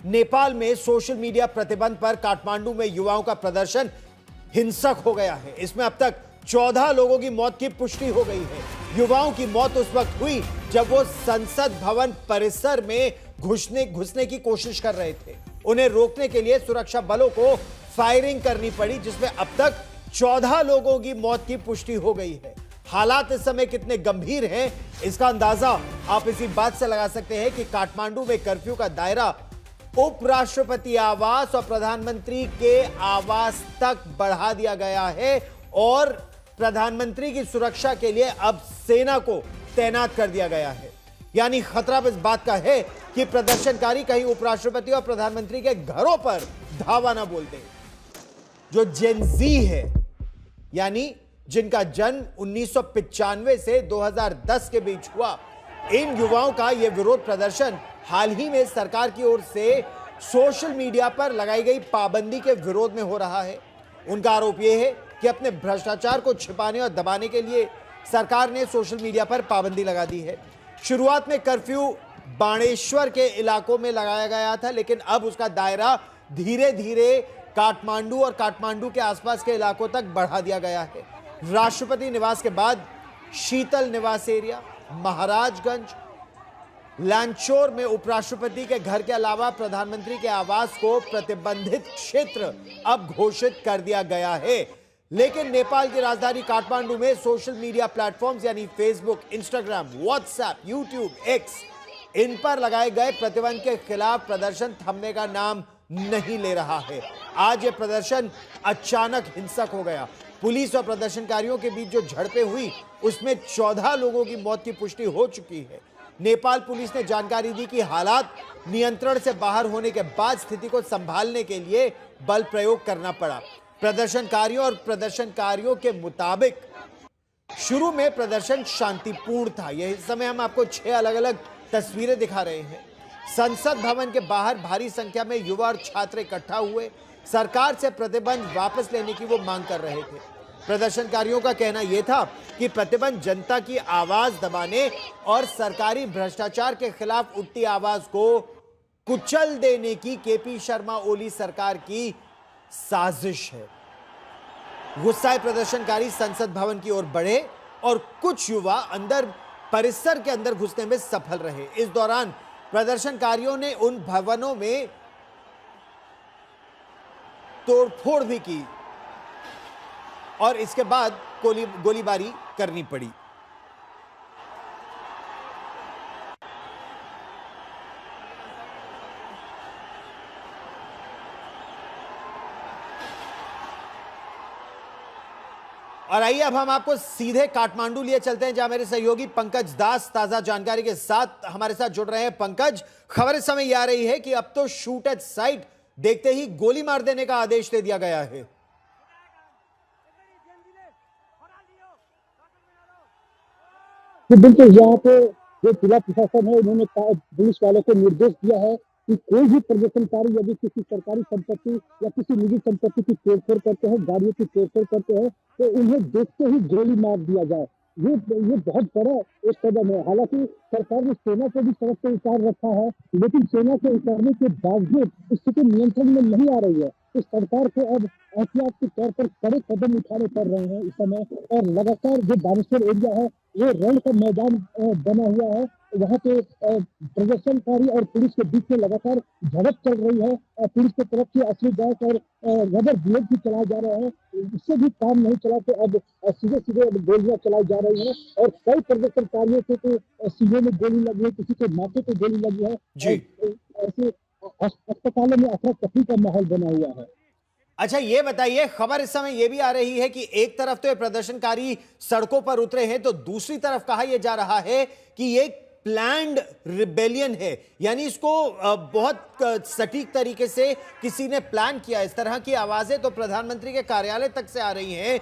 नेपाल में social media प्रतिबंध पर काठमांडू में युवाओं का प्रदर्शन हिंसक हो गया है। इसमें अब तक 14 लोगों की मौत की पुष्टि हो गई है। युवाओं की मौत उस वक्त हुई जब वो संसद भवन परिसर में घुसने की कोशिश कर रहे थे। उन्हें रोकने के लिए सुरक्षा बलों को फायरिंग करनी पड़ी, जिसमें अब तक 14 लोगों की मौत की पुष्टि हो गई है। हालात इस समय कितने गंभीर हैं, इसका अंदाजा आप इसी बात से लगा सकते हैं कि काठमांडू में कर्फ्यू का दायरा उपराष्ट्रपति आवास और प्रधानमंत्री के आवास तक बढ़ा दिया गया है और प्रधानमंत्री की सुरक्षा के लिए अब सेना को तैनात कर दिया गया है। यानी खतरा इस बात का है कि प्रदर्शनकारी कहीं उपराष्ट्रपति और प्रधानमंत्री के घरों पर धावा ना बोल दे। जो जेनजी है, यानी जिनका जन्म 1995 से 2010 के बीच हुआ, इन युवाओं का यह विरोध प्रदर्शन हाल ही में सरकार की ओर से सोशल मीडिया पर लगाई गई पाबंदी के विरोध में हो रहा है। उनका आरोप यह है कि अपने भ्रष्टाचार को छिपाने और दबाने के लिए सरकार ने सोशल मीडिया पर पाबंदी लगा दी है। शुरुआत में कर्फ्यू बाणेश्वर के इलाकों में लगाया गया था, लेकिन अब उसका दायरा धीरे धीरे काठमांडू और काठमांडू के आसपास के इलाकों तक बढ़ा दिया गया है। राष्ट्रपति निवास के बाद शीतल निवास एरिया, महाराजगंज, लांचौर में उपराष्ट्रपति के घर के अलावा प्रधानमंत्री के आवास को प्रतिबंधित क्षेत्र अब घोषित कर दिया गया है। लेकिन नेपाल की राजधानी काठमांडू में सोशल मीडिया प्लेटफॉर्म्स यानी Facebook, Instagram, WhatsApp, YouTube, X, इन पर लगाए गए प्रतिबंध के खिलाफ प्रदर्शन थमने का नाम नहीं ले रहा है। आज यह प्रदर्शन अचानक हिंसक हो गया। पुलिस और प्रदर्शनकारियों के बीच जो झड़पें हुई, उसमें 14 लोगों की मौत की पुष्टि हो चुकी है। नेपाल पुलिस ने जानकारी दी कि हालात नियंत्रण से बाहर होने के बाद स्थिति को संभालने के लिए बल प्रयोग करना पड़ा। प्रदर्शनकारियों के मुताबिक शुरू में प्रदर्शन शांतिपूर्ण था। यह समय हम आपको 6 अलग अलग तस्वीरें दिखा रहे हैं। संसद भवन के बाहर भारी संख्या में युवा और छात्र इकट्ठा हुए सरकार से प्रतिबंध वापस लेने की वो मांग कर रहे थे। प्रदर्शनकारियों का कहना यह था कि प्रतिबंध जनता की आवाज दबाने और सरकारी भ्रष्टाचार के खिलाफ उठती आवाज को कुचल देने की केपी शर्मा ओली सरकार की साजिश है। गुस्साए प्रदर्शनकारी संसद भवन की ओर बढ़े और कुछ युवा परिसर के अंदर घुसने में सफल रहे। इस दौरान प्रदर्शनकारियों ने उन भवनों में तोड़फोड़ भी की और इसके बाद गोलीबारी करनी पड़ी। और आइए अब हम आपको सीधे काठमांडू लिए चलते हैं, जहां मेरे सहयोगी पंकज दास ताजा जानकारी के साथ हमारे साथ जुड़ रहे हैं। पंकज, खबर इस समय यह आ रही है कि अब तो शूट एट साइट देखते ही गोली मार देने का आदेश दे दिया गया है। तो बिल्कुल यहाँ पे जो जिला प्रशासन है, उन्होंने पुलिस वालों को निर्देश दिया है कि कोई भी प्रदर्शनकारी यदि किसी सरकारी संपत्ति या किसी निजी संपत्ति की तोड़फोड़ करते हैं, गाड़ियों की तोड़फोड़ करते हैं, तो उन्हें देखते ही गोली मार दिया जाए। ये बहुत बड़ा एक कदम है। हालांकि सरकार ने सेना को भी सड़क पर उतार रखा है, लेकिन सेना के उतारने के बावजूद स्थिति नियंत्रण में नहीं आ रही है। तो सरकार को अब एहतियात के तौर पर कड़े कदम उठाने पड़ रहे हैं इस समय। और लगातार जो बानेश्वर एरिया है, वो रण का मैदान बना हुआ है। वहाँ पे प्रदर्शनकारी और पुलिस के बीच में लगातार झड़प चल रही है। पुलिस की तरफ से असली गैस और रबर बुलेट भी चलाए जा रहे हैं। इससे भी काम नहीं चला तो अब सीधे गोलियां चलाई जा रही है और कई प्रदर्शनकारियों के तो सीने में गोली लगी है, किसी के माथे पे गोली लगी है। ऐसे अस्पतालों में अफरा तफरी का माहौल बना हुआ है। अच्छा, ये बताइए, खबर इस समय यह भी आ रही है कि एक तरफ तो ये प्रदर्शनकारी सड़कों पर उतरे हैं, तो दूसरी तरफ कहा यह जा रहा है कि ये प्लान्ड रिबेलियन है, यानी इसको बहुत सटीक तरीके से किसी ने प्लान किया। इस तरह की आवाजें तो प्रधानमंत्री के कार्यालय तक से आ रही हैं।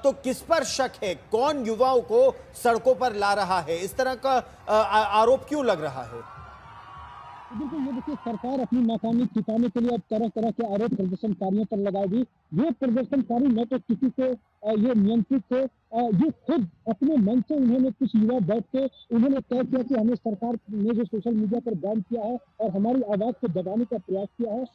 तो किस पर शक है? कौन युवाओं को सड़कों पर ला रहा है? इस तरह का आरोप क्यों लग रहा है? बिल्कुल, ये देखिए सरकार अपनी नाकामी छिपाने के लिए अब तरह-तरह के आरोप प्रदर्शनकारियों पर लगाएगी। ये प्रदर्शनकारी न तो किसी को ये नियंत्रित थे, ये खुद अपने मन से उन्होंने कुछ युवा बैठ के उन्होंने तय किया कि हमें सरकार ने जो सोशल मीडिया पर बैन किया है और हमारी आवाज़ को दबाने का प्रयास किया है,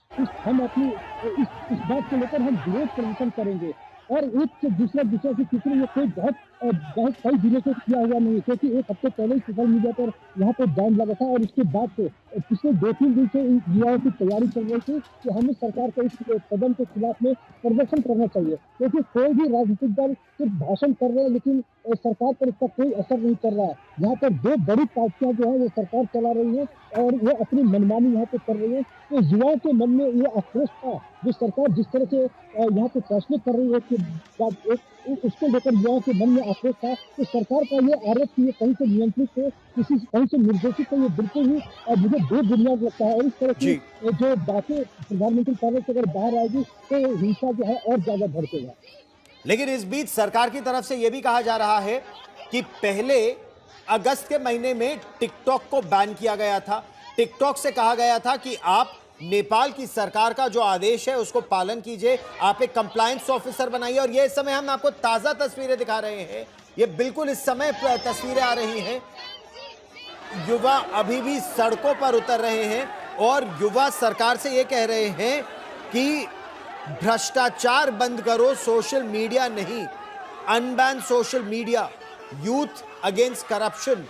हम अपनी इस बात को लेकर हम विरोध प्रदर्शन करेंगे। और एक से दूसरा विषय से तीसरे ये कोई बहुत कई दिनों से किया हुआ नहीं है, क्योंकि 1 हफ्ते पहले ही सोशल मीडिया पर यहाँ पे बैन लगा था और उसके बाद से पिछले 2-3 दिन से इन युवाओं की तैयारी चल रही थी कि हमें सरकार के इस कदम के खिलाफ में प्रदर्शन करना चाहिए। क्योंकि कोई भी राजनीतिक दल सिर्फ भाषण कर रहे हैं, लेकिन सरकार पर इसका कोई असर नहीं कर रहा है। यहाँ पर 2 बड़ी पार्टियां जो है वो सरकार चला रही है और वो अपनी मनमानी यहाँ पे कर रही है। तो युवाओं के मन में ये आक्रोश था, जो सरकार जिस तरह से यहाँ पे फैसले कर रही है उसके बाद उसको लेकर युवाओं के मन में आक्रोश था। तो सरकार का ये आरोप कि ये कहीं से नियंत्रित है, कहीं से निर्देशित है, ये बिल्कुल ही मुझे बेबुनियाद लगता है। और इस तरह की जी, जो बातें प्रधानमंत्री कार्यालय से अगर बाहर आएगी तो हिंसा जो है और ज्यादा भड़केगा। लेकिन इस बीच सरकार की तरफ से यह भी कहा जा रहा है कि पहले अगस्त के महीने में टिकटॉक को बैन किया गया था। टिकटॉक से कहा गया था कि आप नेपाल की सरकार का जो आदेश है उसको पालन कीजिए, आप एक कंप्लायंस ऑफिसर बनाइए। और ये इस समय हम आपको ताजा तस्वीरें दिखा रहे हैं, ये बिल्कुल इस समय तस्वीरें आ रही हैं। युवा अभी भी सड़कों पर उतर रहे हैं और युवा सरकार से ये कह रहे हैं कि भ्रष्टाचार बंद करो, सोशल मीडिया नहीं, unban social media, youth against corruption,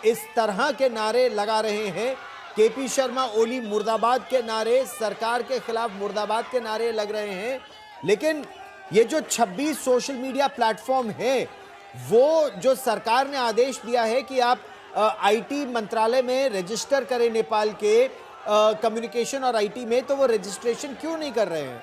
इस तरह के नारे लगा रहे हैं। केपी शर्मा ओली मुर्दाबाद के नारे, सरकार के खिलाफ मुर्दाबाद के नारे लग रहे हैं। लेकिन ये जो 26 सोशल मीडिया प्लेटफॉर्म है, वो जो सरकार ने आदेश दिया है कि आप आईटी मंत्रालय में रजिस्टर करें नेपाल के कम्युनिकेशन और आईटी में, तो वो रजिस्ट्रेशन क्यों नहीं कर रहे हैं?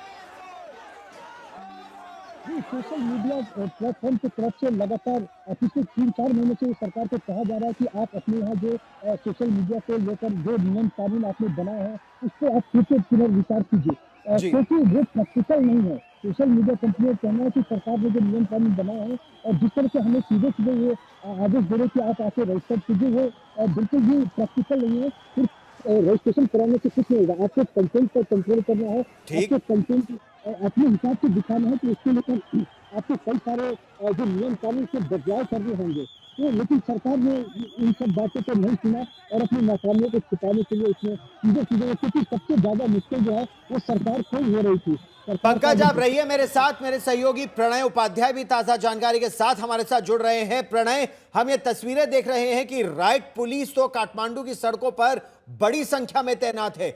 जी, सोशल मीडिया प्लेटफॉर्म की तरफ से लगातार पिछले 3-4 महीने से सरकार को कहा जा रहा है कि आप अपने यहाँ जो सोशल मीडिया को लेकर जो नियम कानून आपने बनाए हैं, उस पर आप फिर से पुनर्विचार कीजिए। जी, क्योंकि वो प्रैक्टिकल नहीं है। सोशल मीडिया कंपनियों का कहना है कि सरकार ने जो नियम कानून बनाए हैं और जिस तरह से हमें सीधे-सीधे ये आदेश दे रहे हैं कि आप आके रजिस्टर कीजिए, वो बिल्कुल भी प्रैक्टिकल नहीं है। सिर्फ रजिस्ट्रेशन कराने से कुछ नहीं होगा। आपको कंटेंट पर कंट्रोल करना है, ठीक। आपको कंटेंट अपने हिसाब से दिखाना है, तो उसको लेकर आपको कई सारे जो नियम कानून से बदलाव करने होंगे। तो लेकिन सरकार ने इन सब बातों को नहीं सुना और अपनी नाकामियों को छिपाने के लिए इसमें सीधे-सीधे, क्योंकि सबसे ज़्यादा मुश्किल जो है वो सरकार को ही हो रही थी। सरकार का पंकज, जो आप रहिए मेरे साथ, मेरे सहयोगी प्रणय उपाध्याय भी ताजा जानकारी के साथ हमारे साथ जुड़ रहे हैं। प्रणय, हम ये तस्वीरें देख रहे हैं कि राइट पुलिस तो काठमांडू की सड़कों पर बड़ी संख्या में तैनात है।